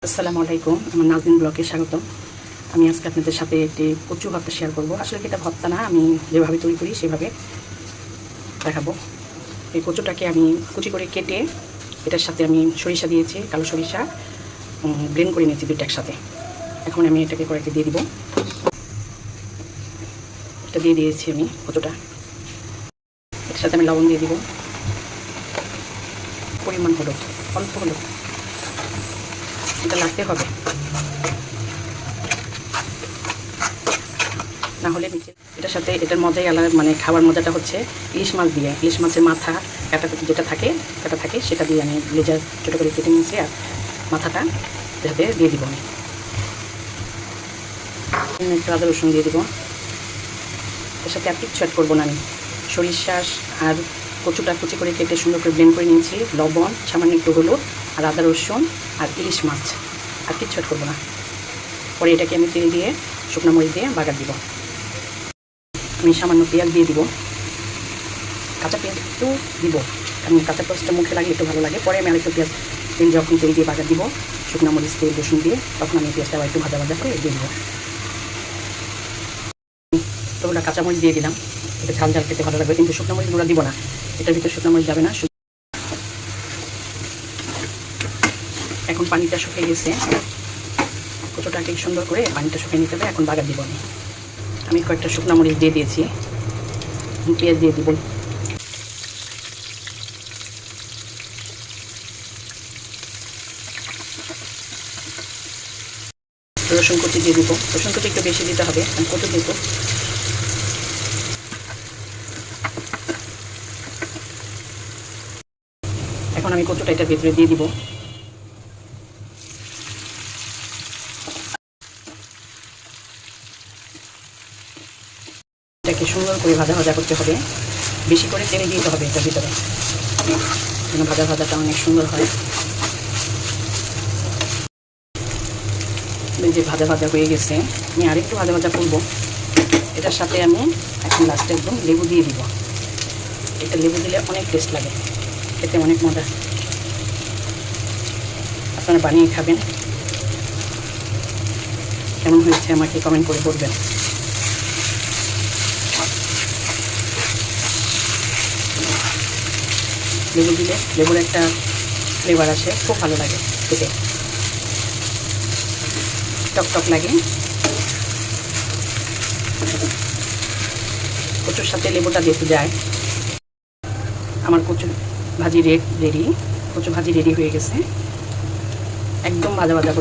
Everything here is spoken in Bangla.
আসসালামু আলাইকুম, আমার নাজনীন ব্লগে স্বাগতম। আমি আজকে আপনাদের সাথে একটি কচু ভর্তা শেয়ার করব। আসলে এটা ভর্তা না, আমি যেভাবে তৈরি করি সেভাবে দেখাবো। এই কচুটাকে আমি কুচি করে কেটে এটার সাথে আমি সরিষা দিয়েছি, কালো সরিষা ব্লেন্ড করে নিয়েছি দুটো একসাথে। এখন আমি এটাকে কড়াইতে দিয়ে দিব। এটা দিয়ে দিয়েছি আমি কচুটা। এটার সাথে আমি লবণ দিয়ে দিব, পরিমাণ হলুদ, অল্প হলুদ, এটা লাগতে হবে, না হলে নিচে। এটার সাথে এটার মজাই আলাদা, মানে খাবার মজাটা হচ্ছে ইলিশ মাছ দিয়ে। ইলিশ মাছের মাথা কাটা যেটা থাকে সেটা দিয়ে আমি লেজার ছোটো করে কেটে নিয়েছি, আর মাথাটা এটাতে দিয়ে দিব। আমি একটু আদা রসুন দিয়ে দিব। এর সাথে আর কিচ্ছু অ্যাড করবো না। আমি সরিষা আর কচুটা কুচি করে কেটে সুন্দর করে ব্লেন্ড করে নিয়েছি, লবণ, সামান্য একটু হলুদ আর আদা রসুন আর ইলিশ মাছ, আর কিচ্ছু অ্যাড করবো না। পরে এটাকে আমি তেল দিয়ে শুকনো মরিচ দিয়ে বাগার দিব। আমি সামান্য পেঁয়াজ দিয়ে দিব, কাঁচা পেঁয়াজ একটু দিব, কারণ কাঁচা পেঁয়াজটা মুখে লাগলে একটু ভালো লাগে। পরে আমি আরেকটু পেঁয়াজ যখন তেল দিয়ে বাগার দিব, শুকনো মরিচ তেল রসুন দিয়ে, তখন আমি পেঁয়াজটা আবার একটু ভাজা ভাজা করে দিয়ে দিব। তোগুলো কাঁচামরিচ দিয়ে দিলাম, এটা ঝাল ঝাল খেতে ভালো লাগবে, কিন্তু শুকনো মরিচ গুঁড়া দিব না, এটার ভিতরে শুকনো মরিচ যাবে না। এখন পানিটা শুকিয়ে গেছে, কচুটাকে সুন্দর করে পানিটা শুকিয়ে নিতে হবে। এখন বাগার দিব। আমি কয়েকটা শুকনো মরিচ দিয়ে দিয়েছি, পেঁয়াজ দিয়ে দিব, রসুন কুচি দিয়ে দিব। রসুন কুচি একটু বেশি দিতে হবে, আমি কচু দিব। এখন আমি কচুটা এটার ভিতরে দিয়ে দিব। এটাকে সুন্দর করে ভাজা ভাজা করতে হবে, বেশি করে তেলে দিতে হবে এটার ভিতরে, যেন ভাজা ভাজাটা অনেক সুন্দর হয়। যে ভাজা ভাজা হয়ে গেছে, আমি আরেকটু ভাজা ভাজা করবো। এটার সাথে আমি এখন লাস্টে একদম লেবু দিয়ে দিব। এটা লেবু দিলে অনেক টেস্ট লাগে, খেতে অনেক মজা। আপনারা বানিয়ে খাবেন, কেমন হয়েছে আমাকে কমেন্ট করে বলবেন। লেবু দিলে লেবুর একটা ফ্লেভার আসে, খুব ভালো লাগে খেতে, টক টক লাগে। কচুর সাথে লেবুটা দিতে যায়। আমার কচু ভাজি রেডি হয়ে গেছে, একদম ভাজা ভাজা।